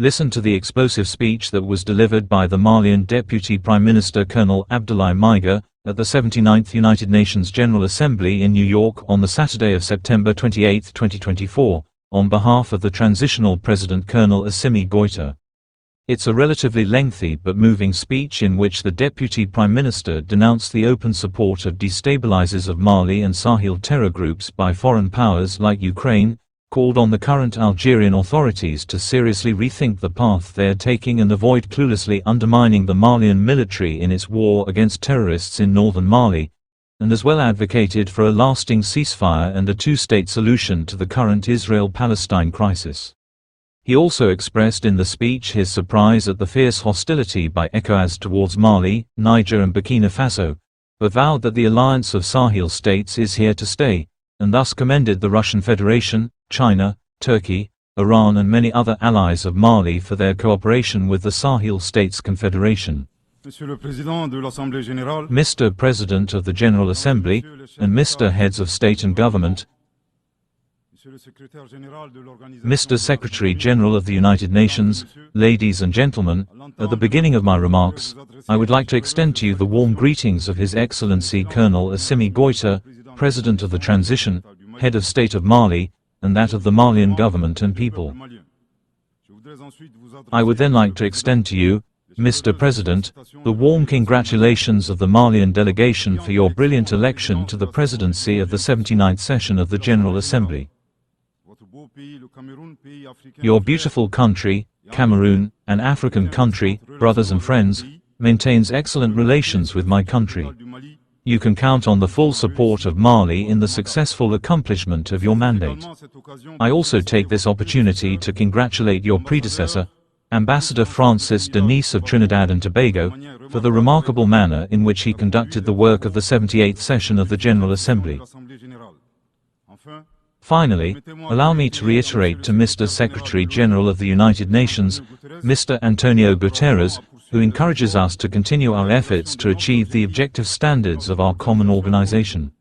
Listen to the explosive speech that was delivered by the Malian Deputy Prime Minister Colonel Abdoulaye Maïga at the 79th United Nations General Assembly in New York on the Saturday of September 28, 2024, on behalf of the transitional President Colonel Assimi Goita. It's a relatively lengthy but moving speech in which the Deputy Prime Minister denounced the open support of destabilizers of Mali and Sahel terror groups by foreign powers like Ukraine, called on the current Algerian authorities to seriously rethink the path they are taking and avoid cluelessly undermining the Malian military in its war against terrorists in northern Mali, and as well advocated for a lasting ceasefire and a two-state solution to the current Israel-Palestine crisis. He also expressed in the speech his surprise at the fierce hostility by ECOWAS towards Mali, Niger and Burkina Faso, but vowed that the Alliance of Sahel States is here to stay, and thus commended the Russian Federation, China, Turkey, Iran and many other allies of Mali for their cooperation with the Sahel States Confederation. Mr. President of the General Assembly, and Mr. Heads of State and Government, Mr. Secretary General of the United Nations, ladies and gentlemen, at the beginning of my remarks, I would like to extend to you the warm greetings of His Excellency Colonel Assimi Goita, President of the Transition, Head of State of Mali, and that of the Malian government and people. I would then like to extend to you, Mr. President, the warm congratulations of the Malian delegation for your brilliant election to the presidency of the 79th session of the General Assembly. Your beautiful country, Cameroon, an African country, brothers and friends, maintains excellent relations with my country. You can count on the full support of Mali in the successful accomplishment of your mandate. I also take this opportunity to congratulate your predecessor, Ambassador Francis Denis of Trinidad and Tobago, for the remarkable manner in which he conducted the work of the 78th session of the General Assembly. Finally, allow me to reiterate to Mr. Secretary General of the United Nations, Mr. Antonio Guterres, who encourages us to continue our efforts to achieve the objective standards of our common organization.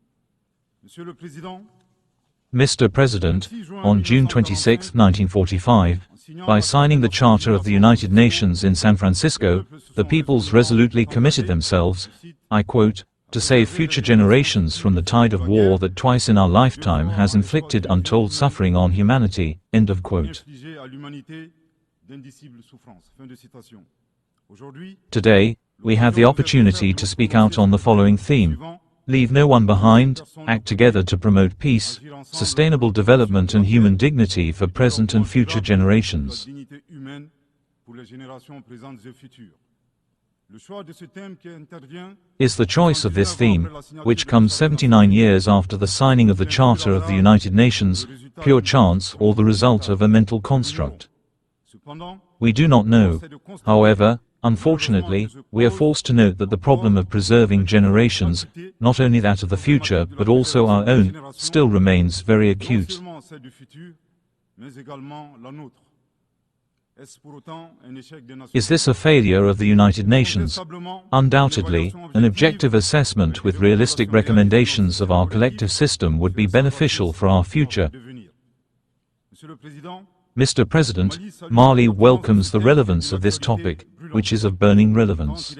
Mr. President, on June 26, 1945, by signing the Charter of the United Nations in San Francisco, the peoples resolutely committed themselves, I quote, to save future generations from the tide of war that twice in our lifetime has inflicted untold suffering on humanity, end of quote. Today, we have the opportunity to speak out on the following theme: leave no one behind, act together to promote peace, sustainable development and human dignity for present and future generations. Is the choice of this theme, which comes 79 years after the signing of the Charter of the United Nations, pure chance or the result of a mental construct? We do not know. However, unfortunately, we are forced to note that the problem of preserving generations, not only that of the future but also our own, still remains very acute. Is this a failure of the United Nations? Undoubtedly, an objective assessment with realistic recommendations of our collective system would be beneficial for our future. Mr. President, Mali welcomes the relevance of this topic, which is of burning relevance.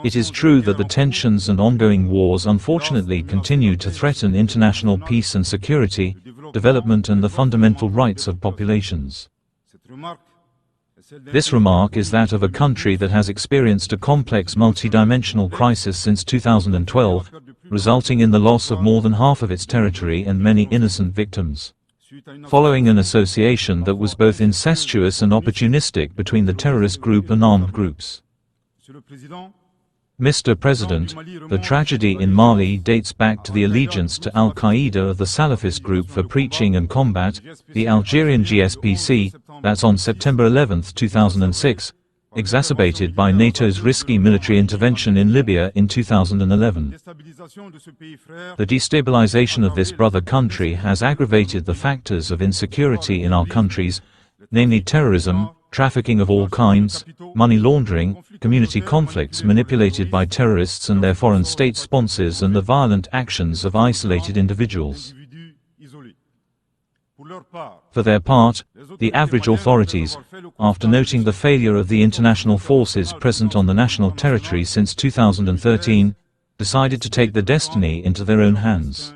It is true that the tensions and ongoing wars unfortunately continue to threaten international peace and security, development and the fundamental rights of populations. This remark is that of a country that has experienced a complex multidimensional crisis since 2012, resulting in the loss of more than half of its territory and many innocent victims. Following an association that was both incestuous and opportunistic between the terrorist group and armed groups. Mr. President, the tragedy in Mali dates back to the allegiance to Al-Qaeda of the Salafist group for preaching and combat, the Algerian GSPC, that's on September 11, 2006, exacerbated by NATO's risky military intervention in Libya in 2011. The destabilization of this brother country has aggravated the factors of insecurity in our countries, namely terrorism, trafficking of all kinds, money laundering, community conflicts manipulated by terrorists and their foreign state sponsors and the violent actions of isolated individuals. For their part, the average authorities, after noting the failure of the international forces present on the national territory since 2013, decided to take the destiny into their own hands.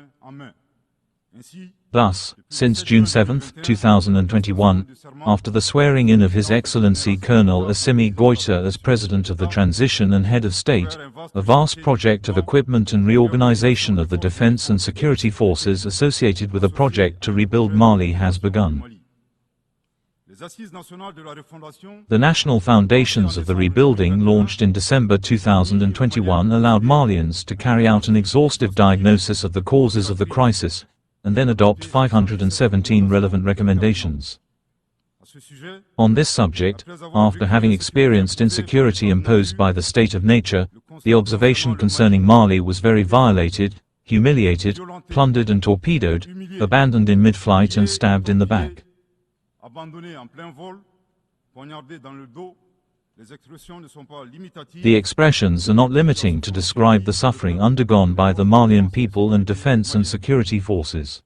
Thus, since June 7, 2021, after the swearing-in of His Excellency Colonel Assimi Goita as President of the Transition and Head of State, a vast project of equipment and reorganization of the defense and security forces associated with a project to rebuild Mali has begun. The national foundations of the rebuilding launched in December 2021 allowed Malians to carry out an exhaustive diagnosis of the causes of the crisis, and then adopt 517 relevant recommendations. On this subject, after having experienced insecurity imposed by the state of nature, the observation concerning Mali was very violated, humiliated, plundered and torpedoed, abandoned in mid-flight and stabbed in the back. The expressions are not limiting to describe the suffering undergone by the Malian people and defense and security forces.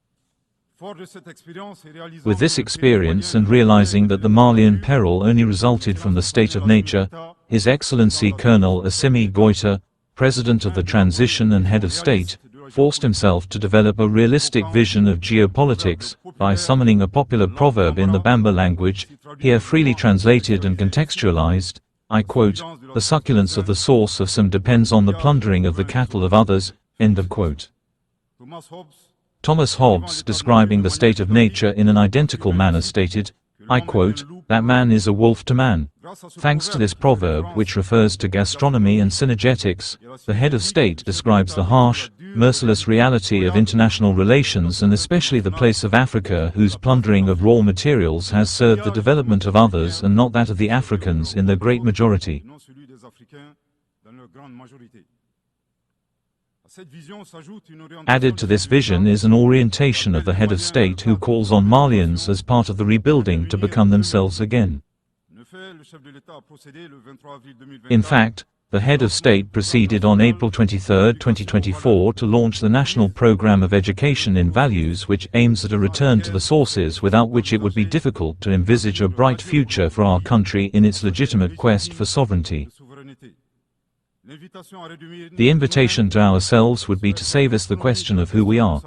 With this experience and realizing that the Malian peril only resulted from the state of nature, His Excellency Colonel Assimi Goita, President of the Transition and Head of State, forced himself to develop a realistic vision of geopolitics by summoning a popular proverb in the Bamba language, here freely translated and contextualized. I quote, "The succulence of the source of some depends on the plundering of the cattle of others." End of quote. Thomas Hobbes, describing the state of nature in an identical manner, stated, I quote, "That man is a wolf to man." Thanks to this proverb, which refers to gastronomy and synergetics, the head of state describes the harsh, merciless reality of international relations and especially the place of Africa, whose plundering of raw materials has served the development of others and not that of the Africans in their great majority. Added to this vision is an orientation of the head of state who calls on Malians as part of the rebuilding to become themselves again. In fact, the head of state proceeded on April 23, 2024 to launch the National Program of Education in Values, which aims at a return to the sources without which it would be difficult to envisage a bright future for our country in its legitimate quest for sovereignty. The invitation to ourselves would be to save us the question of who we are.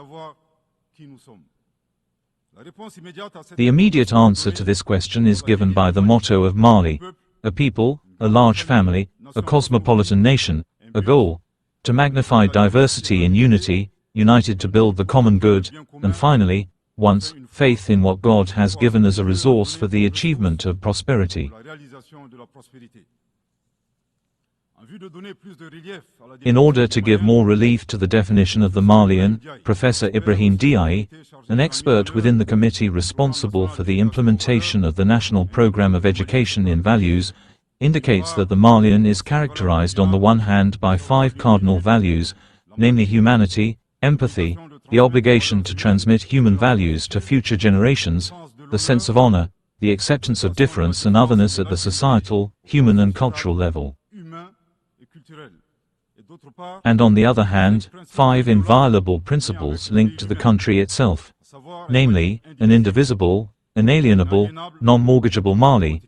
The immediate answer to this question is given by the motto of Mali: a people, a large family, a cosmopolitan nation, a goal, to magnify diversity in unity, united to build the common good, and finally, once, faith in what God has given as a resource for the achievement of prosperity. In order to give more relief to the definition of the Malian, Professor Ibrahim Diaye, an expert within the committee responsible for the implementation of the National Program of Education in Values, indicates that the Malian is characterized on the one hand by 5 cardinal values, namely humanity, empathy, the obligation to transmit human values to future generations, the sense of honor, the acceptance of difference and otherness at the societal, human and cultural level. And on the other hand, 5 inviolable principles linked to the country itself, namely, an indivisible, inalienable, non-mortgageable Mali.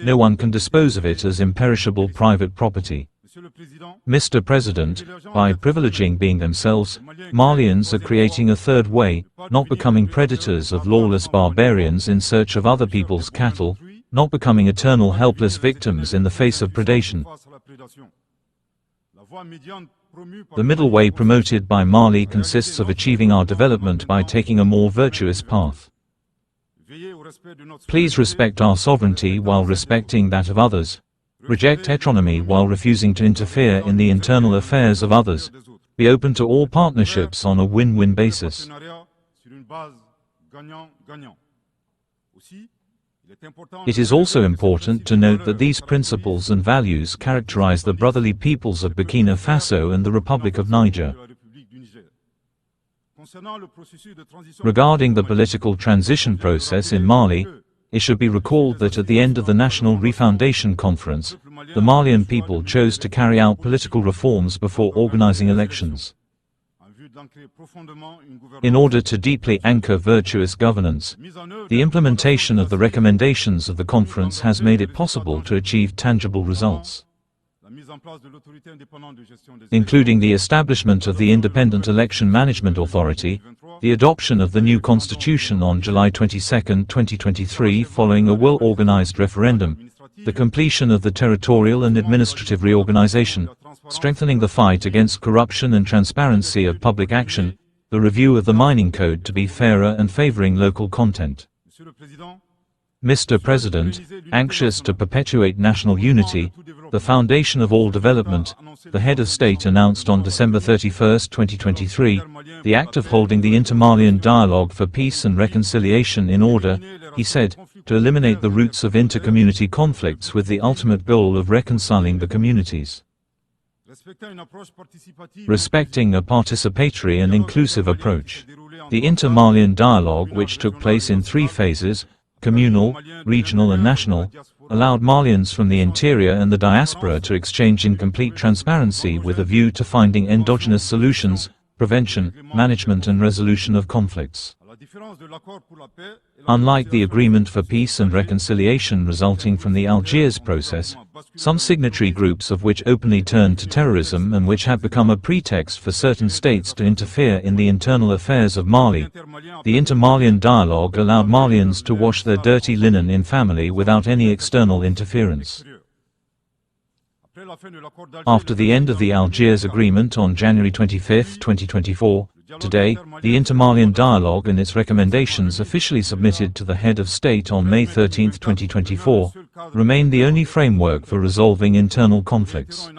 No one can dispose of it as imperishable private property. Mr. President, by privileging being themselves, Malians are creating a third way, not becoming predators of lawless barbarians in search of other people's cattle, not becoming eternal helpless victims in the face of predation. The middle way promoted by Mali consists of achieving our development by taking a more virtuous path. Please respect our sovereignty while respecting that of others. Reject heteronomy while refusing to interfere in the internal affairs of others. Be open to all partnerships on a win-win basis. It is also important to note that these principles and values characterize the brotherly peoples of Burkina Faso and the Republic of Niger. Regarding the political transition process in Mali, it should be recalled that at the end of the National Refoundation Conference, the Malian people chose to carry out political reforms before organizing elections. In order to deeply anchor virtuous governance, the implementation of the recommendations of the conference has made it possible to achieve tangible results, including the establishment of the Independent Election Management Authority, the adoption of the new constitution on July 22, 2023 following a well-organized referendum, the completion of the territorial and administrative reorganization, strengthening the fight against corruption and transparency of public action, the review of the mining code to be fairer and favoring local content. Mr. President, anxious to perpetuate national unity, the foundation of all development, the head of state announced on December 31, 2023, the act of holding the inter-Malian dialogue for peace and reconciliation in order, he said, to eliminate the roots of inter-community conflicts with the ultimate goal of reconciling the communities. Respecting a participatory and inclusive approach. The inter-Malian dialogue, which took place in 3 phases, communal, regional and national, allowed Malians from the interior and the diaspora to exchange in complete transparency with a view to finding endogenous solutions, prevention, management and resolution of conflicts. Unlike the agreement for peace and reconciliation resulting from the Algiers process, some signatory groups of which openly turned to terrorism and which have become a pretext for certain states to interfere in the internal affairs of Mali, the inter-Malian dialogue allowed Malians to wash their dirty linen in family without any external interference. After the end of the Algiers Agreement on January 25, 2024, today, the inter-Malian dialogue and its recommendations officially submitted to the head of state on May 13, 2024, remain the only framework for resolving internal conflicts.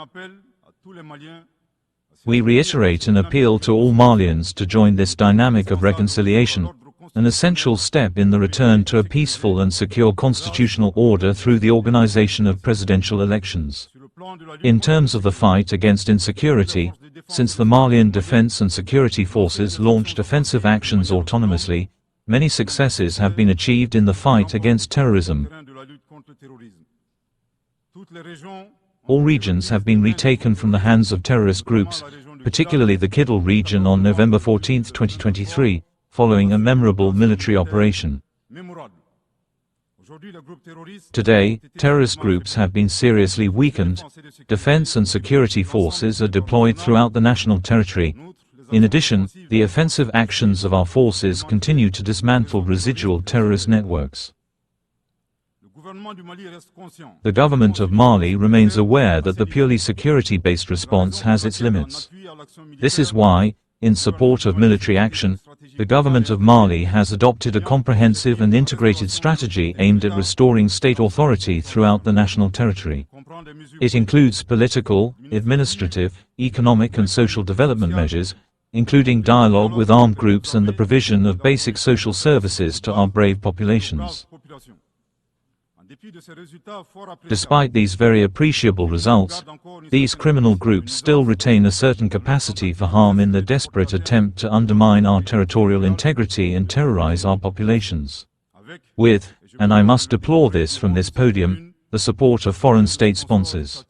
We reiterate an appeal to all Malians to join this dynamic of reconciliation, an essential step in the return to a peaceful and secure constitutional order through the organization of presidential elections. In terms of the fight against insecurity, since the Malian Defense and Security Forces launched offensive actions autonomously, many successes have been achieved in the fight against terrorism. All regions have been retaken from the hands of terrorist groups, particularly the Kidal region on November 14, 2023, following a memorable military operation. Today, terrorist groups have been seriously weakened, defense and security forces are deployed throughout the national territory. In addition, the offensive actions of our forces continue to dismantle residual terrorist networks. The government of Mali remains aware that the purely security-based response has its limits. This is why, in support of military action, the government of Mali has adopted a comprehensive and integrated strategy aimed at restoring state authority throughout the national territory. It includes political, administrative, economic and social development measures, including dialogue with armed groups and the provision of basic social services to our brave populations. Despite these very appreciable results, these criminal groups still retain a certain capacity for harm in their desperate attempt to undermine our territorial integrity and terrorize our populations. With, and I must deplore this from this podium, the support of foreign state sponsors.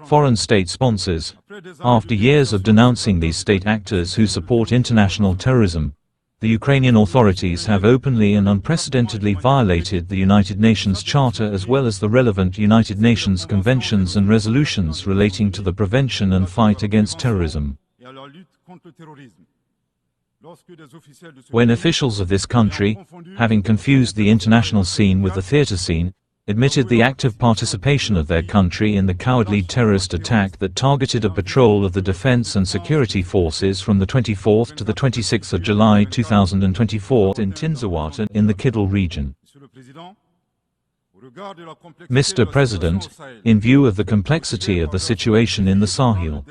Foreign state sponsors, after years of denouncing these state actors who support international terrorism, the Ukrainian authorities have openly and unprecedentedly violated the United Nations Charter as well as the relevant United Nations conventions and resolutions relating to the prevention and fight against terrorism. When officials of this country, having confused the international scene with the theater scene, admitted the active participation of their country in the cowardly terrorist attack that targeted a patrol of the Defense and Security Forces from the 24th to the 26th of July 2024 in Tinzawat in the Kidal region. Mr. President, in view of the complexity of the situation in the Sahel,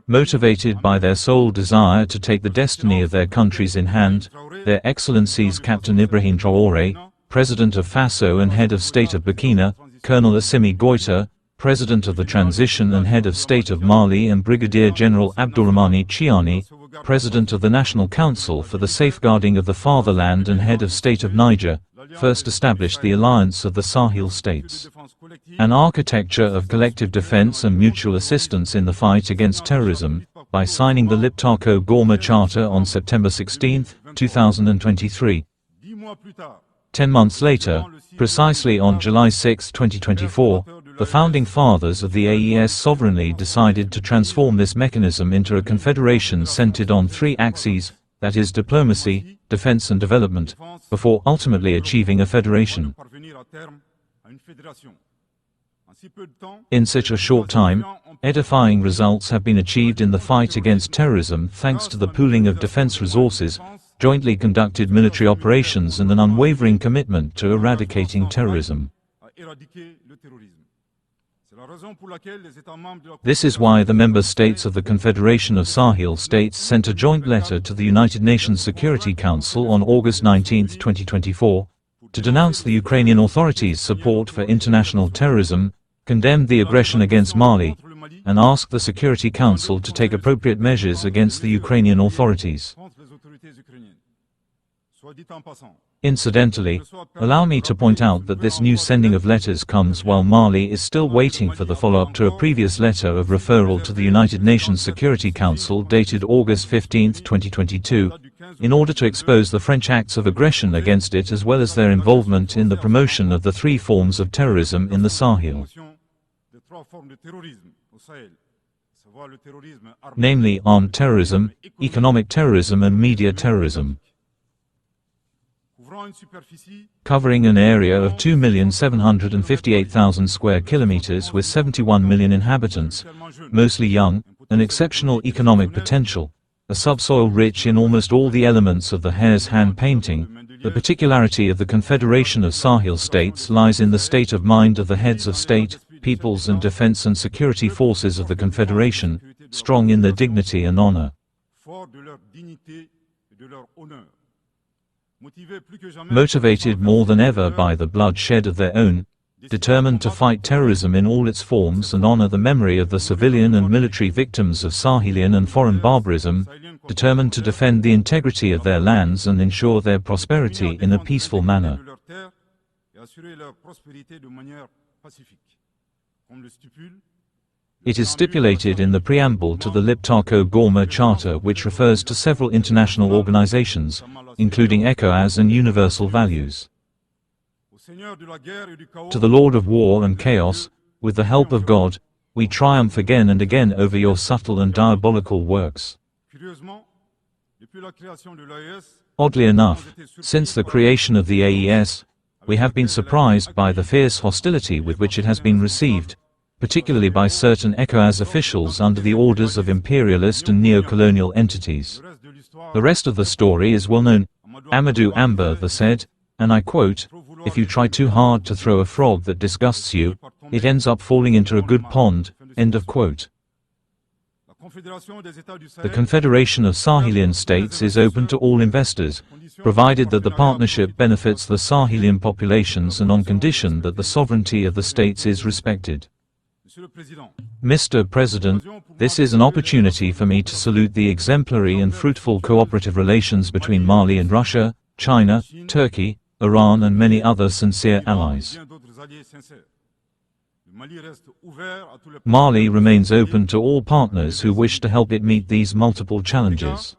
motivated by their sole desire to take the destiny of their countries in hand, Their Excellencies Captain Ibrahim Traoré, President of Faso and Head of State of Burkina, Colonel Assimi Goita, President of the Transition and Head of State of Mali, and Brigadier General Abdourahmane Chiani, President of the National Council for the Safeguarding of the Fatherland and Head of State of Niger, first established the Alliance of the Sahel States, an architecture of collective defense and mutual assistance in the fight against terrorism, by signing the Liptako-Gourma Charter on September 16, 2023. 10 months later, precisely on July 6, 2024, the founding fathers of the AES sovereignly decided to transform this mechanism into a confederation centered on three axes, that is diplomacy, defense and development, before ultimately achieving a federation. In such a short time, edifying results have been achieved in the fight against terrorism thanks to the pooling of defense resources, jointly conducted military operations and an unwavering commitment to eradicating terrorism. This is why the member states of the Confederation of Sahel States sent a joint letter to the United Nations Security Council on August 19, 2024, to denounce the Ukrainian authorities' support for international terrorism, condemned the aggression against Mali, and asked the Security Council to take appropriate measures against the Ukrainian authorities. Incidentally, allow me to point out that this new sending of letters comes while Mali is still waiting for the follow-up to a previous letter of referral to the United Nations Security Council dated August 15, 2022, in order to expose the French acts of aggression against it as well as their involvement in the promotion of the three forms of terrorism in the Sahel, namely armed terrorism, economic terrorism and media terrorism. Covering an area of 2,758,000 square kilometers with 71 million inhabitants, mostly young, an exceptional economic potential, a subsoil rich in almost all the elements of the hare's hand painting, the particularity of the Confederation of Sahel States lies in the state of mind of the heads of state, peoples and defense and security forces of the Confederation, strong in their dignity and honor. Motivated more than ever by the bloodshed of their own, determined to fight terrorism in all its forms and honor the memory of the civilian and military victims of Sahelian and foreign barbarism, determined to defend the integrity of their lands and ensure their prosperity in a peaceful manner. It is stipulated in the preamble to the Liptako-Gourma Charter, which refers to several international organizations, including ECOWAS and universal values. To the Lord of War and Chaos, with the help of God, we triumph again and again over your subtle and diabolical works. Oddly enough, since the creation of the AES, we have been surprised by the fierce hostility with which it has been received, particularly by certain ECOWAS officials under the orders of imperialist and neo-colonial entities. The rest of the story is well known. Amadou Amba said, and I quote, "If you try too hard to throw a frog that disgusts you, it ends up falling into a good pond." End of quote. The Confederation of Sahelian States is open to all investors, provided that the partnership benefits the Sahelian populations and on condition that the sovereignty of the states is respected. Mr. President, this is an opportunity for me to salute the exemplary and fruitful cooperative relations between Mali and Russia, China, Turkey, Iran and many other sincere allies. Mali remains open to all partners who wish to help it meet these multiple challenges.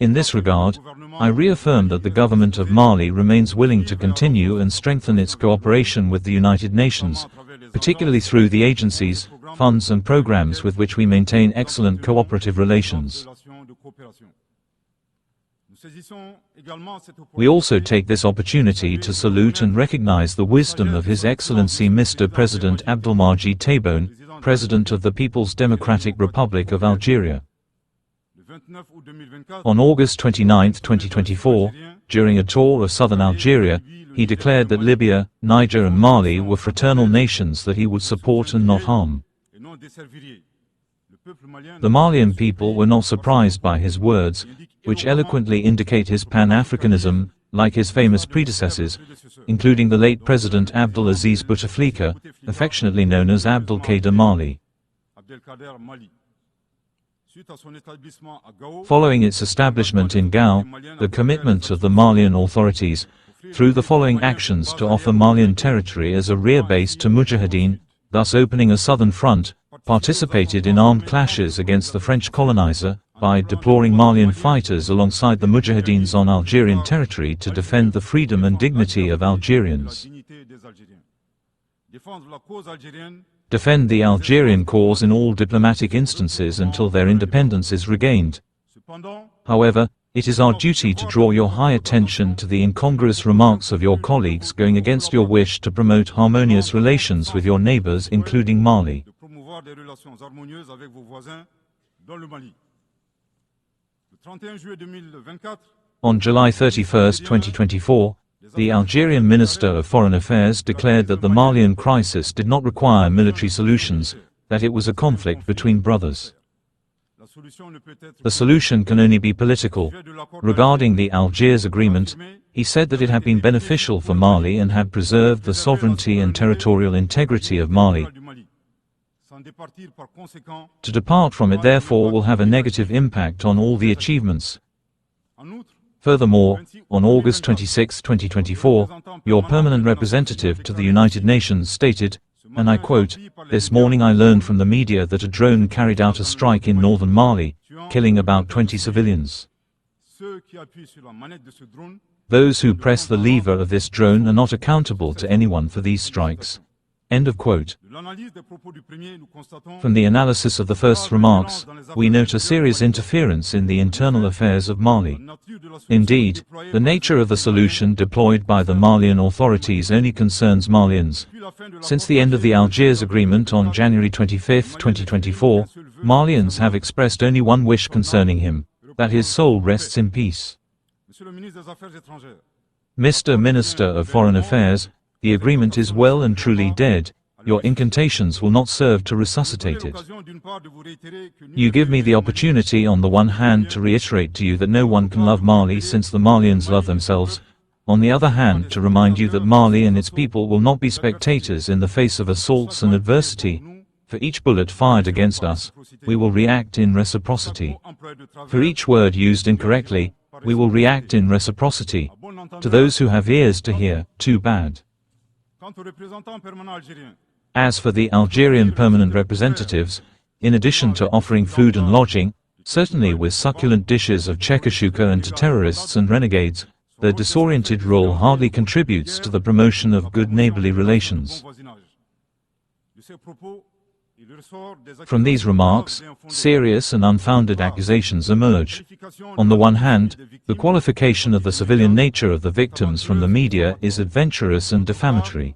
In this regard, I reaffirm that the government of Mali remains willing to continue and strengthen its cooperation with the United Nations, particularly through the agencies, funds and programs with which we maintain excellent cooperative relations. We also take this opportunity to salute and recognize the wisdom of His Excellency Mr. President Abdoulaye Tebboune, President of the People's Democratic Republic of Algeria. On August 29, 2024, during a tour of southern Algeria, he declared that Libya, Niger and Mali were fraternal nations that he would support and not harm. The Malian people were not surprised by his words, which eloquently indicate his Pan-Africanism, like his famous predecessors, including the late President Abdelaziz Bouteflika, affectionately known as Abdelkader Mali. Following its establishment in Gao, the commitment of the Malian authorities, through the following actions to offer Malian territory as a rear base to Mujahideen, thus opening a southern front, participated in armed clashes against the French colonizer, by deploying Malian fighters alongside the Mujahideens on Algerian territory to defend the freedom and dignity of Algerians. Defend the Algerian cause in all diplomatic instances until their independence is regained. However, it is our duty to draw your high attention to the incongruous remarks of your colleagues going against your wish to promote harmonious relations with your neighbors, including Mali. On July 31, 2024, the Algerian Minister of Foreign Affairs declared that the Malian crisis did not require military solutions, that it was a conflict between brothers. The solution can only be political. Regarding the Algiers Agreement, he said that it had been beneficial for Mali and had preserved the sovereignty and territorial integrity of Mali. To depart from it therefore will have a negative impact on all the achievements. Furthermore, on August 26, 2024, your permanent representative to the United Nations stated, and I quote, "This morning I learned from the media that a drone carried out a strike in northern Mali, killing about 20 civilians. Those who press the lever of this drone are not accountable to anyone for these strikes." End of quote. From the analysis of the first remarks, we note a serious interference in the internal affairs of Mali. Indeed, the nature of the solution deployed by the Malian authorities only concerns Malians. Since the end of the Algiers Agreement on January 25, 2024, Malians have expressed only one wish concerning him, that his soul rests in peace. Mr. Minister of Foreign Affairs, the agreement is well and truly dead. Your incantations will not serve to resuscitate it. You give me the opportunity on the one hand to reiterate to you that no one can love Mali since the Malians love themselves, on the other hand to remind you that Mali and its people will not be spectators in the face of assaults and adversity. For each bullet fired against us, we will react in reciprocity. For each word used incorrectly, we will react in reciprocity. To those who have ears to hear, too bad. As for the Algerian permanent representatives, in addition to offering food and lodging, certainly with succulent dishes of chekashuka and to terrorists and renegades, their disoriented role hardly contributes to the promotion of good neighborly relations. From these remarks, serious and unfounded accusations emerge. On the one hand, the qualification of the civilian nature of the victims from the media is adventurous and defamatory.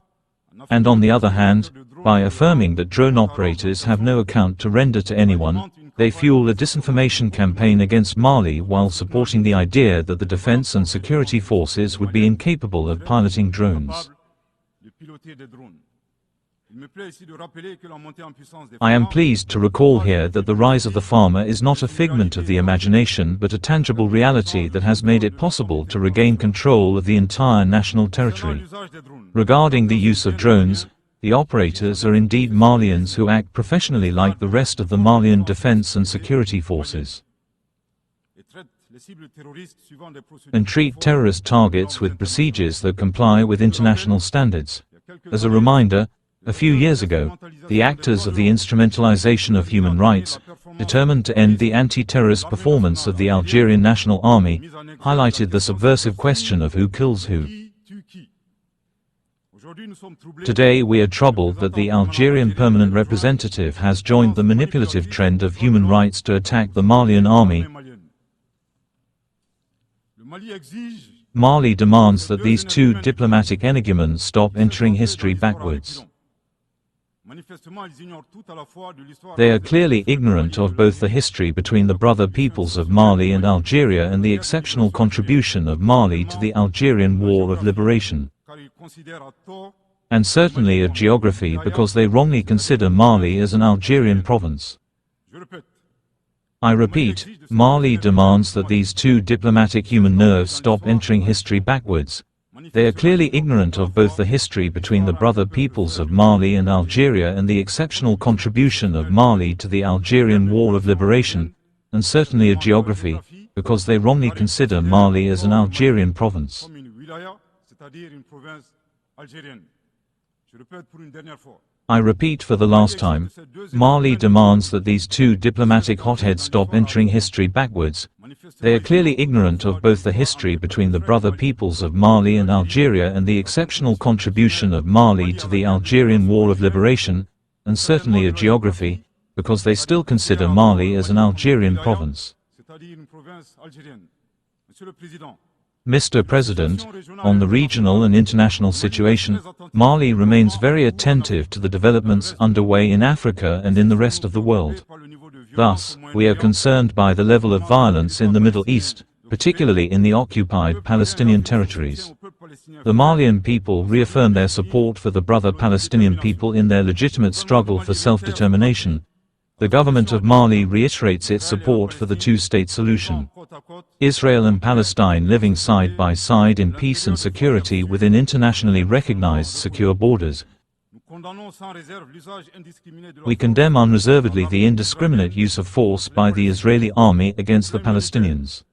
And on the other hand, by affirming that drone operators have no account to render to anyone, they fuel a disinformation campaign against Mali while supporting the idea that the defense and security forces would be incapable of piloting drones. I am pleased to recall here that the rise of the farmer is not a figment of the imagination but a tangible reality that has made it possible to regain control of the entire national territory. Regarding the use of drones, the operators are indeed Malians who act professionally like the rest of the Malian defense and security forces, and treat terrorist targets with procedures that comply with international standards. As a reminder, a few years ago, the actors of the instrumentalization of human rights, determined to end the anti-terrorist performance of the Algerian National Army, highlighted the subversive question of who kills who. Today we are troubled that the Algerian permanent representative has joined the manipulative trend of human rights to attack the Malian army. Mali demands that these two diplomatic energumens stop entering history backwards. They are clearly ignorant of both the history between the brother peoples of Mali and Algeria and the exceptional contribution of Mali to the Algerian War of Liberation, and certainly of geography because they wrongly consider Mali as an Algerian province. I repeat, Mali demands that these two diplomatic human nerves stop entering history backwards. They are clearly ignorant of both the history between the brother peoples of Mali and Algeria and the exceptional contribution of Mali to the Algerian War of Liberation, and certainly of geography, because they wrongly consider Mali as an Algerian province. I repeat for the last time, Mali demands that these two diplomatic hotheads stop entering history backwards. They are clearly ignorant of both the history between the brother peoples of Mali and Algeria and the exceptional contribution of Mali to the Algerian War of Liberation, and certainly of geography, because they still consider Mali as an Algerian province. Mr. President, on the regional and international situation, Mali remains very attentive to the developments underway in Africa and in the rest of the world. Thus, we are concerned by the level of violence in the Middle East, particularly in the occupied Palestinian territories. The Malian people reaffirm their support for the brother Palestinian people in their legitimate struggle for self-determination. The government of Mali reiterates its support for the two-state solution. Israel and Palestine living side by side in peace and security within internationally recognized secure borders. We condemn unreservedly the indiscriminate use of force by the Israeli army against the Palestinians.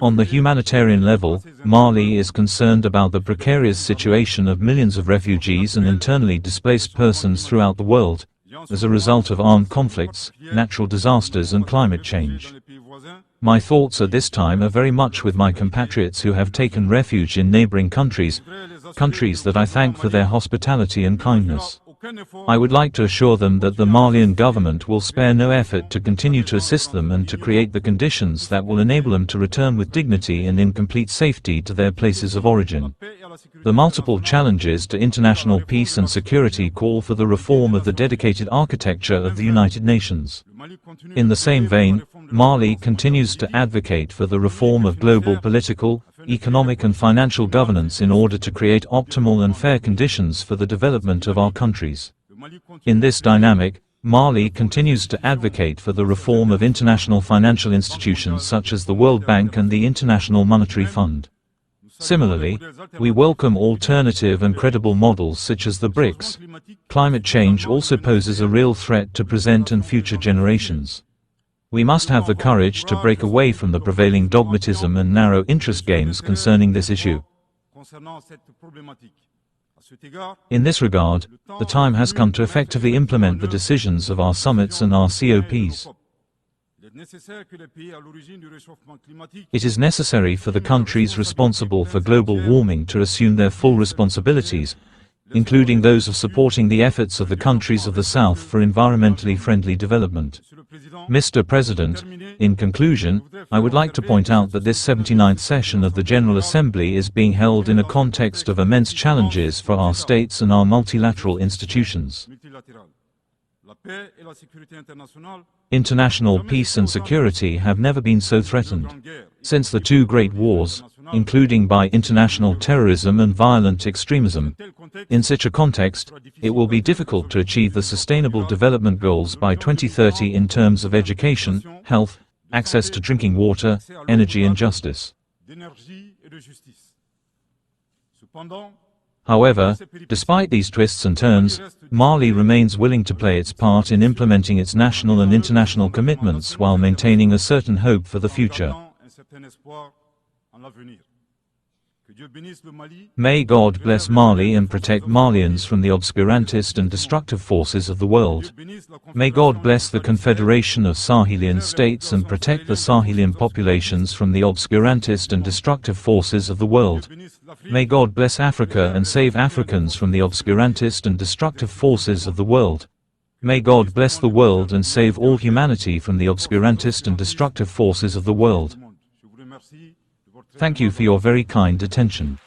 On the humanitarian level, Mali is concerned about the precarious situation of millions of refugees and internally displaced persons throughout the world, as a result of armed conflicts, natural disasters and climate change. My thoughts at this time are very much with my compatriots who have taken refuge in neighboring countries that I thank for their hospitality and kindness. I would like to assure them that the Malian government will spare no effort to continue to assist them and to create the conditions that will enable them to return with dignity and in complete safety to their places of origin. The multiple challenges to international peace and security call for the reform of the dedicated architecture of the United Nations. In the same vein, Mali continues to advocate for the reform of global political, economic and financial governance in order to create optimal and fair conditions for the development of our countries. In this dynamic, Mali continues to advocate for the reform of international financial institutions such as the World Bank and the International Monetary Fund. Similarly, we welcome alternative and credible models such as the BRICS. Climate change also poses a real threat to present and future generations. We must have the courage to break away from the prevailing dogmatism and narrow interest games concerning this issue. In this regard, the time has come to effectively implement the decisions of our summits and our COPs. It is necessary for the countries responsible for global warming to assume their full responsibilities, including those of supporting the efforts of the countries of the South for environmentally friendly development. Mr. President, in conclusion, I would like to point out that this 79th session of the General Assembly is being held in a context of immense challenges for our states and our multilateral institutions. International peace and security have never been so threatened. Since the two great wars, including by international terrorism and violent extremism. In such a context, it will be difficult to achieve the Sustainable Development Goals by 2030 in terms of education, health, access to drinking water, energy and justice. However, despite these twists and turns, Mali remains willing to play its part in implementing its national and international commitments while maintaining a certain hope for the future. May God bless Mali and protect Malians from the obscurantist and destructive forces of the world. May God bless the Confederation of Sahelian States and protect the Sahelian populations from the obscurantist and destructive forces of the world. May God bless Africa and save Africans from the obscurantist and destructive forces of the world. May God bless the world and save all humanity from the obscurantist and destructive forces of the world. Thank you for your very kind attention.